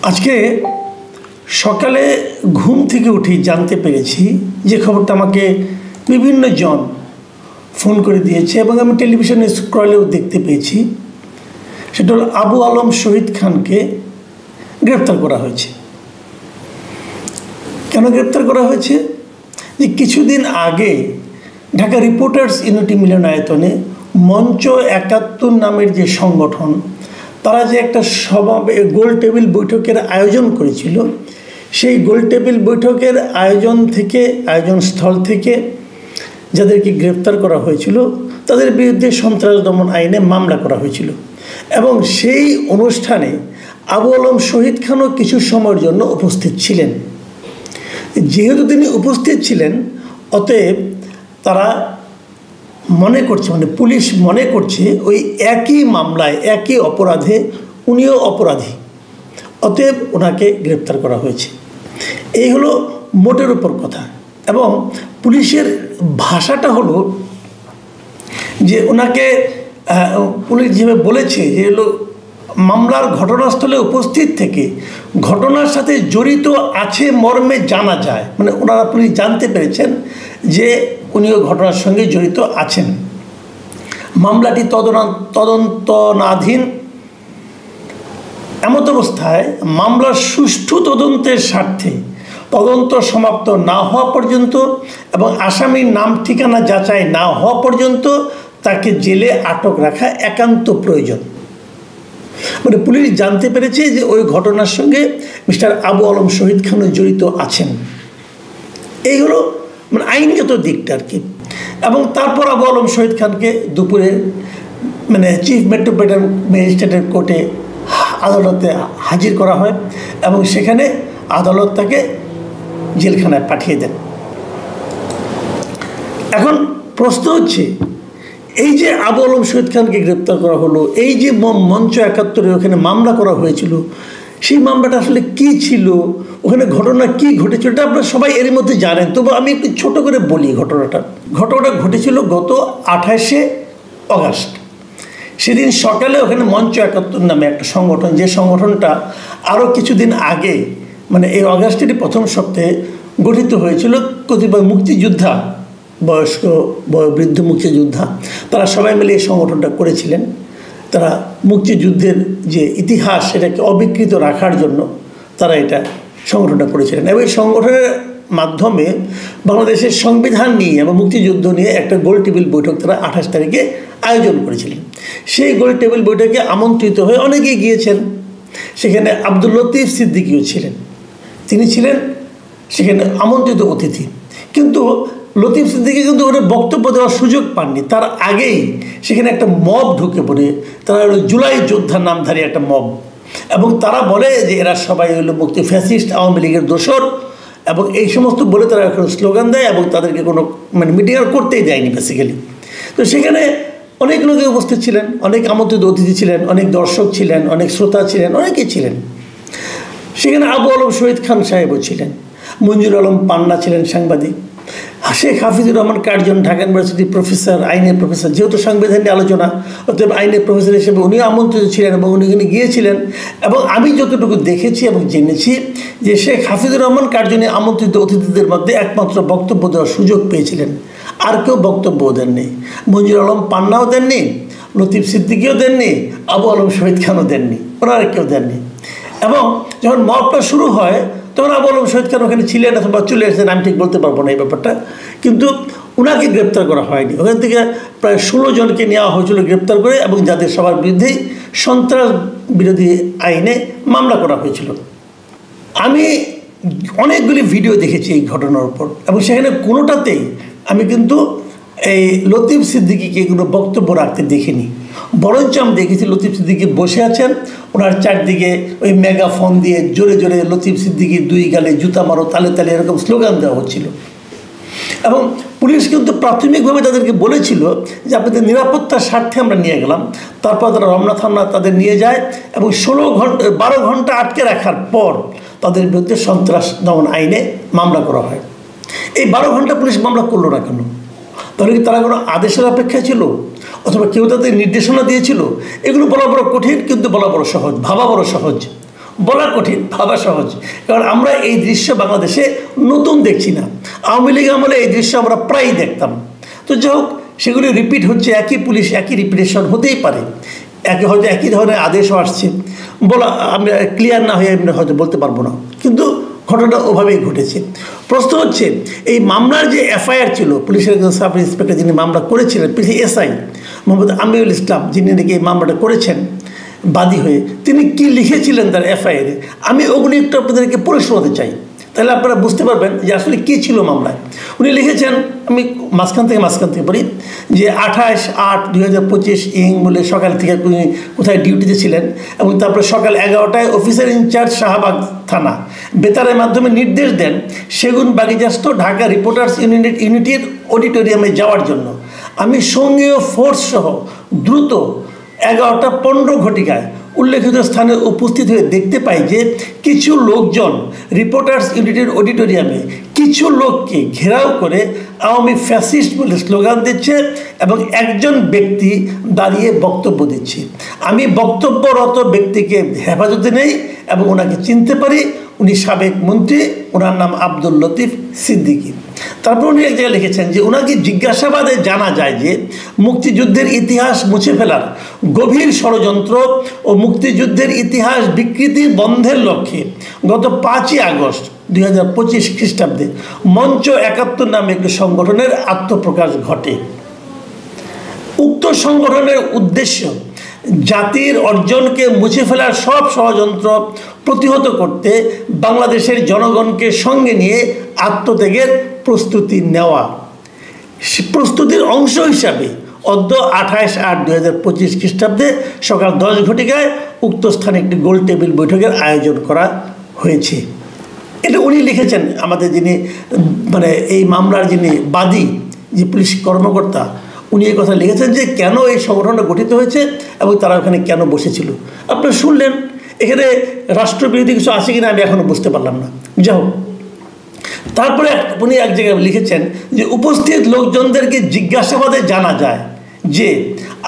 আজকে সকালে ঘুম থেকে উঠে জানতে পেরেছি যে খবরটা আমাকে বিভিন্ন জন ফোন করে দিয়েছে এবং আমি টেলিভিশনে স্ক্রলেও দেখতে পেয়েছি। সেটা হলো আবু আলম শহীদ খানকে গ্রেপ্তার করা হয়েছে। কেন গ্রেপ্তার করা হয়েছে? যে কিছুদিন আগে ঢাকা রিপোর্টার্স ইউনিটি মিলনায়তনে মঞ্চ ৭১ নামের যে সংগঠন, তারা যে একটা গোল টেবিল বৈঠকের আয়োজন করেছিল, সেই গোল টেবিল বৈঠকের আয়োজন স্থল থেকে যাদেরকে গ্রেপ্তার করা হয়েছিল তাদের বিরুদ্ধে সন্ত্রাস দমন আইনে মামলা করা হয়েছিল এবং সেই অনুষ্ঠানে আবু আলম শহীদ খানও কিছু সময়ের জন্য উপস্থিত ছিলেন। যেহেতু তিনি উপস্থিত ছিলেন, অতএব তারা মনে করছে, পুলিশ মনে করছে ওই একই মামলায় একই অপরাধে উনিও অপরাধী, অতএব ওনাকে গ্রেপ্তার করা হয়েছে। এই হলো মোটের উপর কথা। এবং পুলিশের ভাষাটা হলো যে ওনাকে পুলিশ যেভাবে বলেছে যে হলো মামলার ঘটনাস্থলে উপস্থিত থেকে ঘটনার সাথে জড়িত আছে মর্মে জানা যায়, ওনারা পুলিশ জানতে পেরেছেন যে উনিও ঘটনার সঙ্গে জড়িত আছেন। মামলাটি তদন্তনাধীন। এমত অবস্থায় মামলার সুষ্ঠু তদন্তের স্বার্থে তদন্ত সমাপ্ত না হওয়া পর্যন্ত এবং আসামির নাম ঠিকানা যাচাই না হওয়া পর্যন্ত তাকে জেলে আটক রাখা একান্ত প্রয়োজন। পুলিশ জানতে পেরেছে যে ওই ঘটনার সঙ্গে মিস্টার আবু আলম শহীদ খানও জড়িত আছেন। এই হলো আইনগত দিকটা আর কি। এবং তারপর আবু আলম শহীদ খানকে দুপুরে চিফ মেট্রোপলিটন ম্যাজিস্ট্রেটের কোর্টে আদালতে হাজির করা হয় এবং সেখানে আদালত তাকে জেলখানায় পাঠিয়ে দেন। এখন প্রশ্ন হচ্ছে, এই যে আবু আলম শহীদ খানকে গ্রেপ্তার করা হলো, এই যে মঞ্চ ৭১ ওখানে মামলা করা হয়েছিল, সেই মামলাটা আসলে কি ছিল, ওখানে ঘটনা কি ঘটেছিল, এটা আপনারা সবাই এর মধ্যে জানেন। তবু আমি একটু ছোট করে বলি ঘটনাটা ঘটেছিল গত ২৮শে অগাস্ট। সেদিন সকালে ওখানে মঞ্চ ৭১ নামে একটা সংগঠন, যে সংগঠনটা আরও কিছুদিন আগে এই অগাস্টেরই প্রথম সপ্তাহে গঠিত হয়েছিল কতিপয় মুক্তিযোদ্ধা, বয়স্ক বৃদ্ধ মুক্তিযোদ্ধা, তারা সবাই মিলে এই সংগঠনটা করেছিলেন। তারা মুক্তিযুদ্ধের যে ইতিহাস সেটাকে অবিকৃত রাখার জন্য তারা এটা সংগঠনটা করেছিলেন এবং এই সংগঠনের মাধ্যমে বাংলাদেশের সংবিধান নিয়ে এবং মুক্তিযুদ্ধ নিয়ে একটা গোল টেবিল বৈঠক তারা ২৮ তারিখে আয়োজন করেছিলেন। সেই গোল টেবিল বৈঠকে আমন্ত্রিত হয়ে অনেকেই গিয়েছেন। সেখানে আব্দুল লতিফ সিদ্দিকীও ছিলেন, তিনি ছিলেন সেখানে আমন্ত্রিত অতিথি। কিন্তু লতিফ সিদ্দিকী কিন্তু ওরা বক্তব্য দেওয়ার সুযোগ পাননি। তার আগেই সেখানে একটা মব ঢুকে পড়ে, তারা হলো জুলাই যোদ্ধা নামধারী একটা মব, এবং তারা বলে যে এরা সবাই হলো মুক্তি ফ্যাসিস্ট আওয়ামী লীগের দোসর এবং এই সমস্ত বলে তারা এখন স্লোগান দেয় এবং তাদেরকে কোনো মিটিং আর করতেই দেয়নি বেসিক্যালি। তো সেখানে অনেক লোকে উপস্থিত ছিলেন, অনেক আমন্ত্রিত অতিথি ছিলেন, অনেক দর্শক ছিলেন, অনেক শ্রোতা ছিলেন, অনেকেই ছিলেন। সেখানে আবু আলম শহীদ খান সাহেবও ছিলেন, মঞ্জুর আলম পান্না ছিলেন সাংবাদিক, শেখ হাফিজুর রহমান কার্জন ঢাকা ইউনিভার্সিটির প্রফেসর, আইনের প্রফেসর, যেহেতু সংবিধান নিয়ে আলোচনা, অতএব আইনের প্রফেসর হিসেবে উনিও আমন্ত্রিত ছিলেন এবং উনি এখানে গিয়েছিলেন। এবং আমি যতটুকু দেখেছি এবং জেনেছি যে শেখ হাফিজুর রহমান কার্জনে আমন্ত্রিত অতিথিদের মধ্যে একমাত্র বক্তব্য দেওয়ার সুযোগ পেয়েছিলেন, আর কেউ বক্তব্যও দেননি। মঞ্জুর আলম পান্নাও দেননি, লতিফ সিদ্দিকীও দেননি, আবু আলম শহীদ খানও দেননি, ওনারা কেউ দেননি। এবং যখন মবটা শুরু হয় তখন আবু আলম শহীদ খান ওখানে ছিলেন অথবা চলে এসেছেন, আমি ঠিক বলতে পারবো না এই ব্যাপারটা। কিন্তু ওনাকে গ্রেপ্তার করা হয়নি। ওখান থেকে প্রায় ১৬ জনকে নেওয়া হয়েছিল গ্রেপ্তার করে এবং যাদের সবার বিরুদ্ধেই সন্ত্রাস বিরোধী আইনে মামলা করা হয়েছিল। আমি অনেকগুলি ভিডিও দেখেছি এই ঘটনার উপর এবং সেখানে কোনোটাতেই আমি কিন্তু এই লতিফ সিদ্দিকীকে কোনো বক্তব্য রাখতে দেখিনি। বরঞ্চ আমি দেখেছি লতিফ সিদ্দিকী বসে আছেন, ওনার চারদিকে ওই মেগাফোন দিয়ে জোরে জোরে লতিফ সিদ্দিকীর দুই গালে জুতা মারো, তালে তালে এরকম স্লোগান দেওয়া হচ্ছিল। এবং পুলিশ কিন্তু প্রাথমিকভাবে তাদেরকে বলেছিল যে আপনাদের নিরাপত্তার স্বার্থে আমরা নিয়ে গেলাম। তারপর তারা রমনা থানা তাদের নিয়ে যায় এবং 12 ঘন্টা আটকে রাখার পর তাদের বিরুদ্ধে সন্ত্রাস দমন আইনে মামলা করা হয়। এই 12 ঘন্টা পুলিশ মামলা করলো না কেন? তাহলে কি তারা কোনো আদেশের অপেক্ষায় ছিল অথবা কেউ তাদের নির্দেশনা দিয়েছিল? এগুলো বলা বড় কঠিন, কিন্তু বলা বড় সহজ, ভাবা বড় সহজ। বলা কঠিন, ভাবা সহজ, কারণ আমরা এই দৃশ্য বাংলাদেশে নতুন দেখছি না। আওয়ামী লীগ আমলে এই দৃশ্য আমরা প্রায়ই দেখতাম। তো যাই হোক, সেগুলি রিপিট হচ্ছে, একই পুলিশ একই রিপিটেশন হতেই পারে, হয়তো একই ধরনের আদেশও আসছে, বলা আমি ক্লিয়ার না হয়ে আমি হয়তো বলতে পারবো না, কিন্তু ঘটনা ওভাবেই ঘটেছে। প্রশ্ন হচ্ছে, এই মামলার যে এফআইআর ছিল, পুলিশের একজন সাব ইন্সপেক্টর যিনি মামলা করেছিলেন, এসআই মোহাম্মদ আমিরুল ইসলাম, যিনি নাকি এই মামলাটা করেছেন বাদী হয়ে, তিনি কি লিখেছিলেন তার এফআইআরে, আমি ওগুলি একটু আপনাদেরকে পড়ে শোনাতে চাই, তাহলে আপনারা বুঝতে পারবেন যে আসলে কী ছিল মামলায়। উনি লিখেছেন, আমি মাঝখান থেকে পড়ি, যে 28/8/2025 বলে সকাল থেকে উনি কোথায় ডিউটিতে ছিলেন, এবং তারপরে সকাল 11টায় অফিসার ইনচার্জ শাহবাগ থানা বেতারের মাধ্যমে নির্দেশ দেন সেগুন বাগিচাস্থ ঢাকা রিপোর্টার্স ইউনিটির অডিটোরিয়ামে যাওয়ার জন্য। আমি সঙ্গীয় ফোর্স সহ দ্রুত 11:15 ঘটিকায় উল্লেখিত স্থানে উপস্থিত হয়ে দেখতে পাই যে কিছু লোকজন রিপোর্টার্স ইউনিটের অডিটোরিয়ামে কিছু লোককে ঘেরাও করে আওয়ামী ফ্যাসিস্ট বলে স্লোগান দিচ্ছে এবং একজন ব্যক্তি দাঁড়িয়ে বক্তব্য দিচ্ছে। আমি বক্তব্যরত ব্যক্তিকে হেফাজতে নেই এবং ওনাকে চিনতে পারি, উনি সাবেক মন্ত্রী, ওনার নাম আব্দুল লতিফ সিদ্দিকী। তারপর উনি এক জায়গায় লিখেছেন যে ওনাকে জিজ্ঞাসাবাদে জানা যায় যে মুক্তিযুদ্ধের ইতিহাস মুছে ফেলার গভীর ষড়যন্ত্র ও মুক্তিযুদ্ধের ইতিহাস বিকৃতি বন্ধের লক্ষ্যে গত 5ই আগস্ট 2025 খ্রিস্টাব্দে মঞ্চ 71 নামে একটি সংগঠনের আত্মপ্রকাশ ঘটে। উক্ত সংগঠনের উদ্দেশ্য জাতির অর্জনকে মুছে ফেলার সব ষড়যন্ত্র প্রতিহত করতে বাংলাদেশের জনগণকে সঙ্গে নিয়ে আত্মত্যাগের প্রস্তুতি নেওয়া। প্রস্তুতির অংশ হিসাবে অদ্য 28/8/2025 খ্রিস্টাব্দে সকাল 10 ঘটিকায় উক্ত স্থানে একটি গোল টেবিল বৈঠকের আয়োজন করা হয়েছে। এটা উনি লিখেছেন, আমাদের যিনি এই মামলার যিনি বাদী, যে পুলিশ কর্মকর্তা, উনি এই কথা লিখেছেন যে কেন এই সংগঠনটা গঠিত হয়েছে এবং তারা ওখানে কেন বসেছিল। আপনারা শুনলেন, এখানে রাষ্ট্রবিরোধী কিছু আছে কিনা আমি এখনও বুঝতে পারলাম না। যাই হোক, তারপরে উনি এক জায়গায় লিখেছেন যে উপস্থিত লোকজনদেরকে জিজ্ঞাসাবাদে জানা যায় যে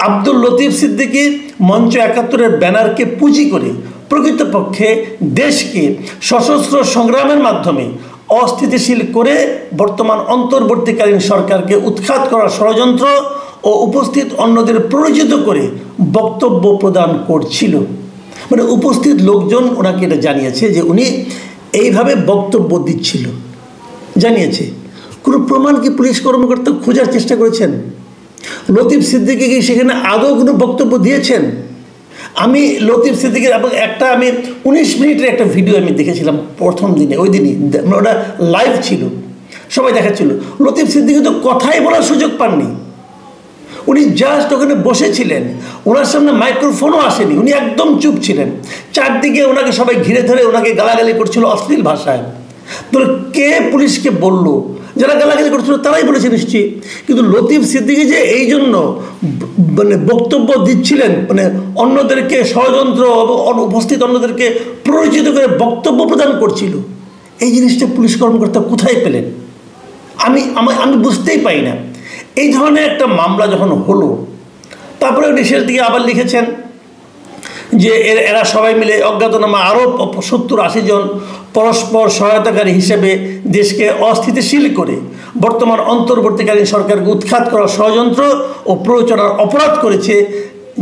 আব্দুল লতিফ সিদ্দিকী মঞ্চ 71-এর ব্যানারকে পুঁজি করে প্রকৃতপক্ষে দেশকে সশস্ত্র সংগ্রামের মাধ্যমে অস্থিতিশীল করে বর্তমান অন্তর্বর্তীকালীন সরকারকে উৎখাত করার ষড়যন্ত্র ও উপস্থিত অন্যদের প্ররোচিত করে বক্তব্য প্রদান করছিল। উপস্থিত লোকজন ওনাকে এটা জানিয়েছে যে উনি এইভাবে বক্তব্য দিচ্ছিল, জানিয়েছে। কোনো প্রমাণ কি পুলিশ কর্মকর্তা খোঁজার চেষ্টা করেছেন? লতিফ সিদ্দিকী কি সেখানে আদৌ কোনো বক্তব্য দিয়েছেন? আমি লতিফ সিদ্দিকীর এবং আমি 19 মিনিটের একটা ভিডিও আমি দেখেছিলাম প্রথম দিনে, ওই দিনই ওটা লাইভ ছিল, সবাই দেখাচ্ছিল। লতিফ সিদ্দিকী তো কথাই বলার সুযোগ পাননি, উনি জাস্ট ওখানে বসেছিলেন, ওনার সামনে মাইক্রোফোনও আসেনি, উনি একদম চুপ ছিলেন। চারদিকে ওনাকে সবাই ঘিরে ধরে ওনাকে গালাগালি করছিল অশ্লীল ভাষায়। তো কে পুলিশকে বলল? যারা গালাগালি করছিল তারাই বলেছে নিশ্চয়ই। কিন্তু লতিফ সিদ্দিকী যে এই জন্য বক্তব্য দিচ্ছিলেন, অন্যদেরকে ষড়যন্ত্র উপস্থিত অন্যদেরকে প্ররোচিত করে বক্তব্য প্রদান করছিল, এই জিনিসটা পুলিশ কর্মকর্তা কোথায় পেলেন? আমি বুঝতেই পাই না। এই ধরনের একটা মামলা যখন হলো, তারপরে শেষের দিকে আবার লিখেছেন যে এরা সবাই মিলে অজ্ঞাতনামা আরও 70-80 জন পরস্পর সহায়তাকারী হিসেবে দেশকে অস্থিতিশীল করে বর্তমান অন্তর্বর্তীকালীন সরকারকে উৎখাত করার ষড়যন্ত্র ও প্ররোচনার অপরাধ করেছে,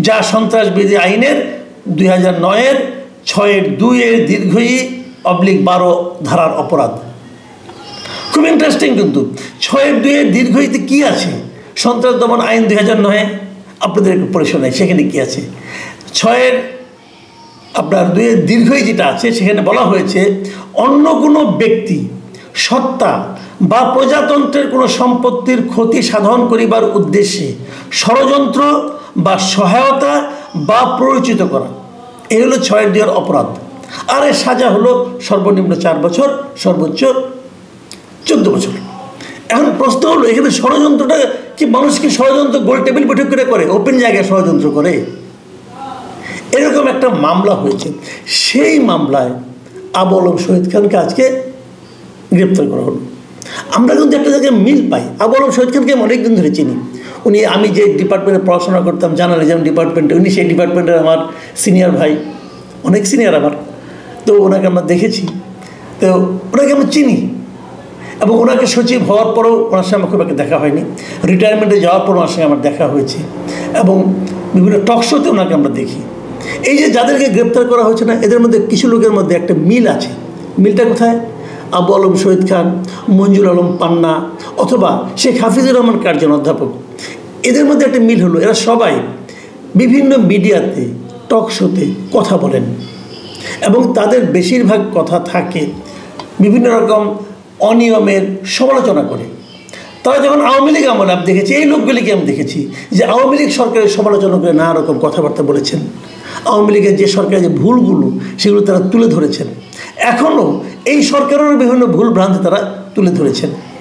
যা সন্ত্রাসবিরোধী আইনের 2009-এর 6-2-এর দীর্ঘই/12 ধারার অপরাধ। খুব ইন্টারেস্টিং, কিন্তু 6-2-এর দীর্ঘইতে কী আছে? সন্ত্রাস দমন আইন 2009 আপনাদেরকে পড়ে শোনায়, সেখানে কী আছে? 6-2-এর দীর্ঘই যেটা আছে সেখানে বলা হয়েছে, অন্য কোনো ব্যক্তি সত্তা বা প্রজাতন্ত্রের কোনো সম্পত্তির ক্ষতি সাধন করিবার উদ্দেশ্যে ষড়যন্ত্র বা সহায়তা বা প্ররোচিত করা, এই হলো 6-2-এর অপরাধ। আর এর সাজা হলো সর্বনিম্ন 4 বছর, সর্বোচ্চ 14 বছর। এখন প্রশ্ন হলো, এখানে ষড়যন্ত্রটা কি মানুষকে ষড়যন্ত্র গোল টেবিল বৈঠক করে ওপেন জায়গায় ষড়যন্ত্র করে? এরকম একটা মামলা হয়েছে। সেই মামলায় আবু আলম শহীদ খানকে আজকে গ্রেপ্তার করা হলো। আমরা কিন্তু একটা জায়গায় মিল পাই। আবু আলম শহীদ খানকে আমি অনেকদিন ধরে চিনি। আমি যে ডিপার্টমেন্টে পড়াশোনা করতাম, জার্নালিজম ডিপার্টমেন্টে, উনি সেই ডিপার্টমেন্টের আমার সিনিয়র ভাই, অনেক সিনিয়র আমার। তো ওনাকে আমরা দেখেছি, তো ওনাকে আমরা চিনি, এবং ওনাকে সচিব হওয়ার পরেও ওনার সঙ্গে আমার খুব একটা দেখা হয়নি, রিটায়ারমেন্টে যাওয়ার পর ওনার সঙ্গে আমার দেখা হয়েছে, এবং বিভিন্ন টক শোতে ওনাকে আমরা দেখি। এই যে যাদেরকে গ্রেপ্তার করা হয়েছে না, এদের মধ্যে কিছু লোকের মধ্যে একটা মিল আছে। মিলটা কোথায়? আবু আলম শহীদ খান, মঞ্জুর আলম পান্না, অথবা শেখ হাফিজুর রহমান কার্জন অধ্যাপক, এদের মধ্যে একটা মিল হলো এরা সবাই বিভিন্ন মিডিয়াতে টক শোতে কথা বলেন, এবং তাদের বেশিরভাগ কথা থাকে বিভিন্ন রকম অনিয়মের সমালোচনা করে। তারা যখন আওয়ামী লীগ আমলে আমি দেখেছি, এই লোকগুলিকে আমি দেখেছি যে আওয়ামী লীগ সরকারের সমালোচনা করে নানা রকম কথাবার্তা বলেছেন, আওয়ামী লীগের যে সরকারের যে ভুলগুলো সেগুলো তারা তুলে ধরেছেন, এখনও এই সরকারের বিভিন্ন ভুল ভ্রান্তি তারা তুলে ধরেছেন।